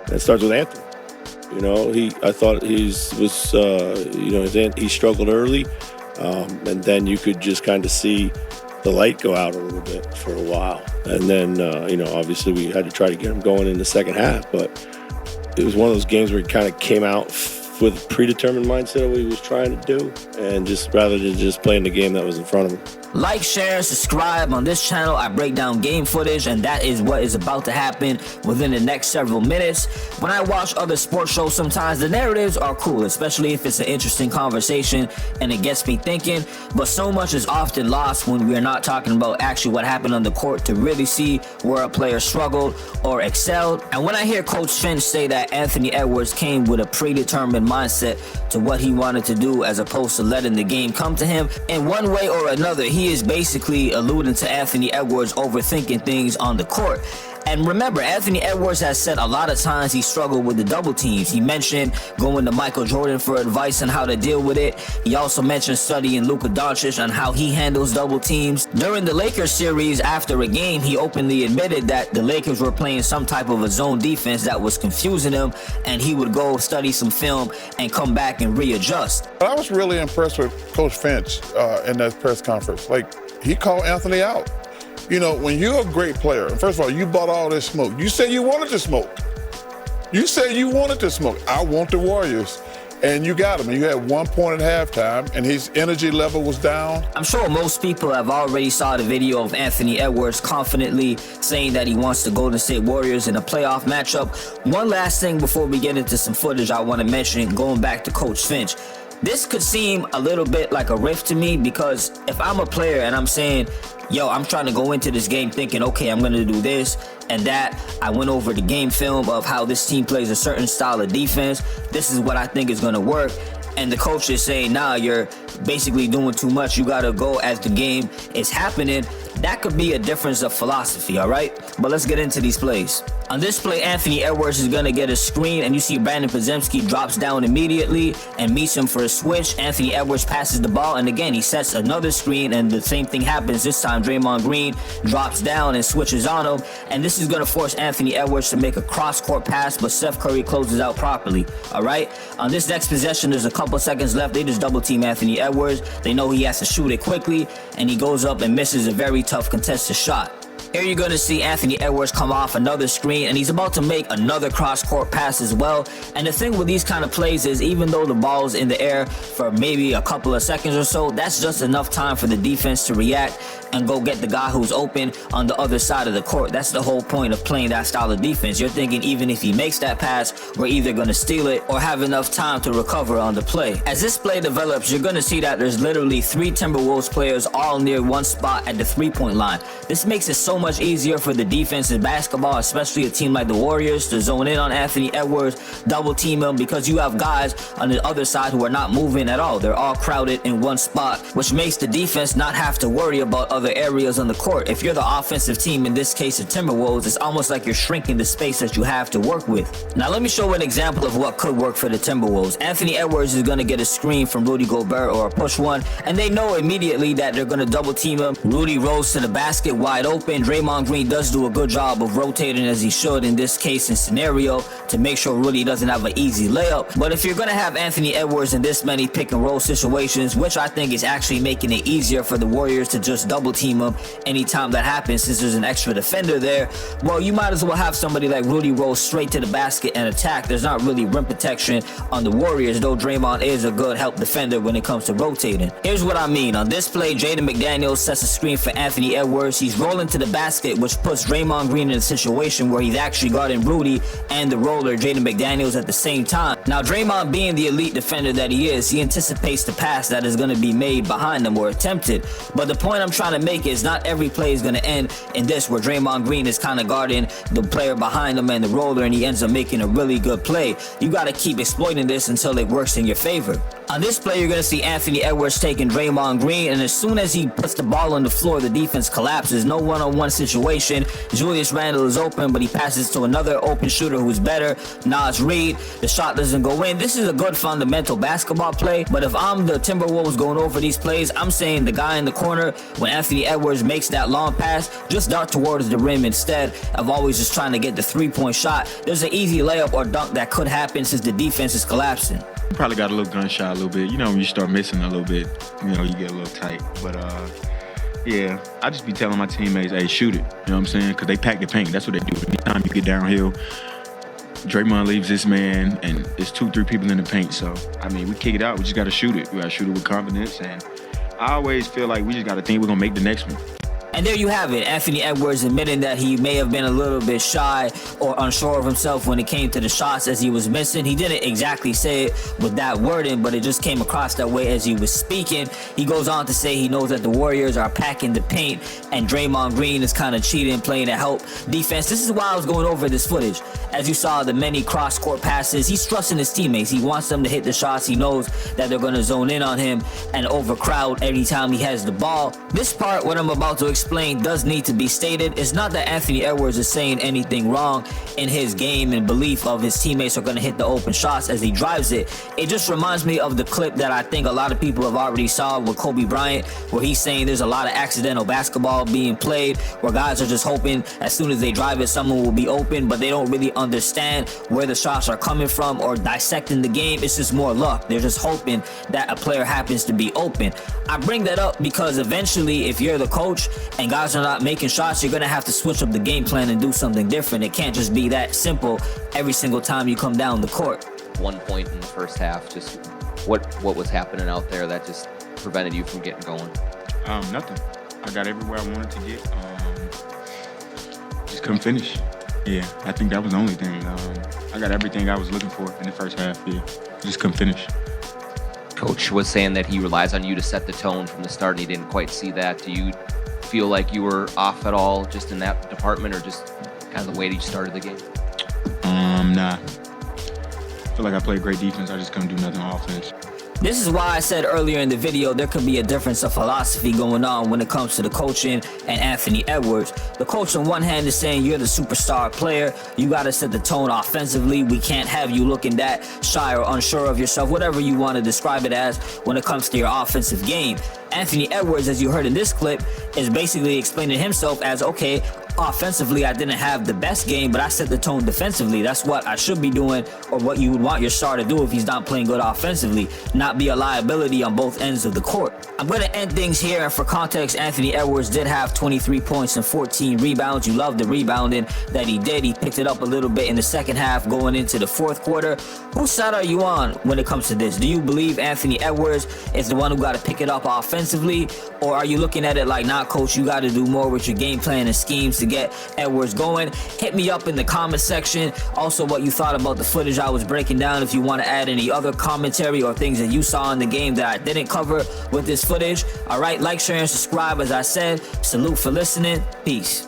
And it starts with Anthony. I thought he struggled early, and then you could just kind of see the light go out a little bit for a while. And then, obviously we had to try to get him going in the second half, but it was one of those games where he kind of came out with a predetermined mindset of what he was trying to do, and just rather than just playing the game that was in front of him. Like, share, and subscribe. On this channel, I break down game footage, and that is what is about to happen within the next several minutes. When I watch other sports shows, sometimes the narratives are cool, especially if it's an interesting conversation and it gets me thinking, but so much is often lost when we're not talking about actually what happened on the court to really see where a player struggled or excelled. And when I hear Coach Finch say that Anthony Edwards came with a predetermined mindset to what he wanted to do as opposed to letting the game come to him, in one way or another, he is basically alluding to Anthony Edwards overthinking things on the court. And remember, Anthony Edwards has said a lot of times he struggled with the double teams. He mentioned going to Michael Jordan for advice on how to deal with it. He also mentioned studying Luka Doncic on how he handles double teams. During the Lakers series, after a game, he openly admitted that the Lakers were playing some type of a zone defense that was confusing him, and he would go study some film and come back and readjust. I was really impressed with Coach Finch in that press conference. He called Anthony out. When you're a great player, first of all, you bought all this smoke. You said you wanted to smoke. I want the Warriors. And you got him. And you had 1 point at halftime, and his energy level was down. I'm sure most people have already saw the video of Anthony Edwards confidently saying that he wants the Golden State Warriors in a playoff matchup. One last thing before we get into some footage I want to mention, going back to Coach Finch. This could seem a little bit like a riff to me, because if I'm a player and I'm saying, I'm trying to go into this game thinking, okay, I'm going to do this and that. I went over the game film of how this team plays a certain style of defense. This is what I think is going to work. And the coach is saying, nah, you're basically doing too much. You got to go as the game is happening. That could be a difference of philosophy, all right? But let's get into these plays. On this play, Anthony Edwards is going to get a screen, and you see Brandon Podziemski drops down immediately and meets him for a switch. Anthony Edwards passes the ball, and again, he sets another screen, and the same thing happens. This time, Draymond Green drops down and switches on him, and this is going to force Anthony Edwards to make a cross-court pass, but Steph Curry closes out properly, all right? On this next possession, there's a couple seconds left. They just double-team Anthony Edwards. They know he has to shoot it quickly, and he goes up and misses a very tough contested shot. Here you're going to see Anthony Edwards come off another screen, and he's about to make another cross-court pass as well. And the thing with these kind of plays is, even though the ball's in the air for maybe a couple of seconds or so, that's just enough time for the defense to react and go get the guy who's open on the other side of the court. That's the whole point of playing that style of defense. You're thinking even if he makes that pass, we're either going to steal it or have enough time to recover on the play. As this play develops, you're going to see that there's literally 3 Timberwolves players all near one spot at the three-point line. This makes it so much easier for the defense in basketball, especially a team like the Warriors, to zone in on Anthony Edwards, double team him, because you have guys on the other side who are not moving at all. They're all crowded in one spot, which makes the defense not have to worry about other areas on the court. If you're the offensive team, in this case the Timberwolves, it's almost like you're shrinking the space that you have to work with. Now let me show an example of what could work for the Timberwolves. Anthony Edwards is going to get a screen from Rudy Gobert or a push one, and they know immediately that they're going to double team him. Rudy rolls to the basket wide open. Draymond Green does do a good job of rotating, as he should in this case and scenario, to make sure Rudy doesn't have an easy layup. But if you're going to have Anthony Edwards in this many pick and roll situations, which I think is actually making it easier for the Warriors to just double team him anytime that happens, since there's an extra defender there, well, you might as well have somebody like Rudy roll straight to the basket and attack. There's not really rim protection on the Warriors, though Draymond is a good help defender when it comes to rotating. Here's what I mean. On this play, Jaden McDaniels sets a screen for Anthony Edwards. He's rolling to the basket, which puts Draymond Green in a situation where he's actually guarding Rudy and the roller Jaden McDaniels at the same time. Now, Draymond, being the elite defender that he is, he anticipates the pass that is going to be made behind him or attempted. But the point I'm trying to make is not every play is going to end in this, where Draymond Green is kind of guarding the player behind him and the roller, and he ends up making a really good play. You got to keep exploiting this until it works in your favor. On this play, you're going to see Anthony Edwards taking Draymond Green, and as soon as he puts the ball on the floor, the defense collapses. No one-on-one situation. Julius Randle is open, but he passes to another open shooter who's better, Naz Reid. The shot doesn't doesn't go in. This is a good fundamental basketball play, but if I'm the Timberwolves going over these plays, I'm saying the guy in the corner, when Anthony Edwards makes that long pass, just dart towards the rim instead of always just trying to get the three-point shot. There's an easy layup or dunk that could happen since the defense is collapsing. Probably got a little gunshot a little bit. You know, when you start missing a little bit, you know, you get a little tight. But, yeah, I just be telling my teammates, hey, shoot it. You know what I'm saying? Because they pack the paint. That's what they do. Anytime you get downhill, Draymond leaves this man, and it's 2-3 people in the paint. So, I mean, we kick it out. We just got to shoot it. We got to shoot it with confidence. And I always feel like we just got to think we're going to make the next one. And there you have it, Anthony Edwards admitting that he may have been a little bit shy or unsure of himself when it came to the shots as he was missing. He didn't exactly say it with that wording, but it just came across that way as he was speaking. He goes on to say he knows that the Warriors are packing the paint and Draymond Green is kind of cheating, playing to help defense. This is why I was going over this footage. As you saw the many cross-court passes, he's trusting his teammates. He wants them to hit the shots. He knows that they're going to zone in on him and overcrowd anytime he has the ball. This part, what I'm about to explain, does need to be stated. It's not that Anthony Edwards is saying anything wrong in his game and belief of his teammates are going to hit the open shots as he drives it. It just reminds me of the clip that I think a lot of people have already saw with Kobe Bryant, where he's saying there's a lot of accidental basketball being played, where guys are just hoping as soon as they drive it, someone will be open, but they don't really understand where the shots are coming from or dissecting the game. It's just more luck. They're just hoping that a player happens to be open. I bring that up because eventually, if you're the coach and guys are not making shots, you're going to have to switch up the game plan and do something different. It can't just be that simple every single time you come down the court. One point in the first half, just what was happening out there that just prevented you from getting going? Nothing. I got everywhere I wanted to get. Just couldn't finish. Yeah, I think that was the only thing. I got everything I was looking for in the first half. Yeah, just couldn't finish. Coach was saying that he relies on you to set the tone from the start, and he didn't quite see that. Do you feel like you were off at all just in that department, or just kind of the way that you started the game? Nah. I feel like I played great defense. I just couldn't do nothing on offense. This is why I said earlier in the video there could be a difference of philosophy going on when it comes to the coaching and Anthony Edwards. The coach on one hand is saying you're the superstar player. You got to set the tone offensively. We can't have you looking that shy or unsure of yourself, whatever you want to describe it as when it comes to your offensive game. Anthony Edwards, as you heard in this clip, is basically explaining himself as, okay, offensively, I didn't have the best game, but I set the tone defensively. That's what I should be doing, or what you would want your star to do if he's not playing good offensively, not be a liability on both ends of the court. I'm going to end things here, and for context, Anthony Edwards did have 23 points and 14 rebounds. You love the rebounding that he did. He picked it up a little bit in the second half going into the fourth quarter. Whose side are you on when it comes to this? Do you believe Anthony Edwards is the one who got to pick it up offensively, or are you looking at it like, nah, coach, you got to do more with your game plan and schemes to get Edwards going? Hit me up in the comment section. Also, what you thought about the footage I was breaking down. If you want to add any other commentary or things that you saw in the game that I didn't cover with this footage. All right, like, share, and subscribe. As I said, salute for listening. Peace.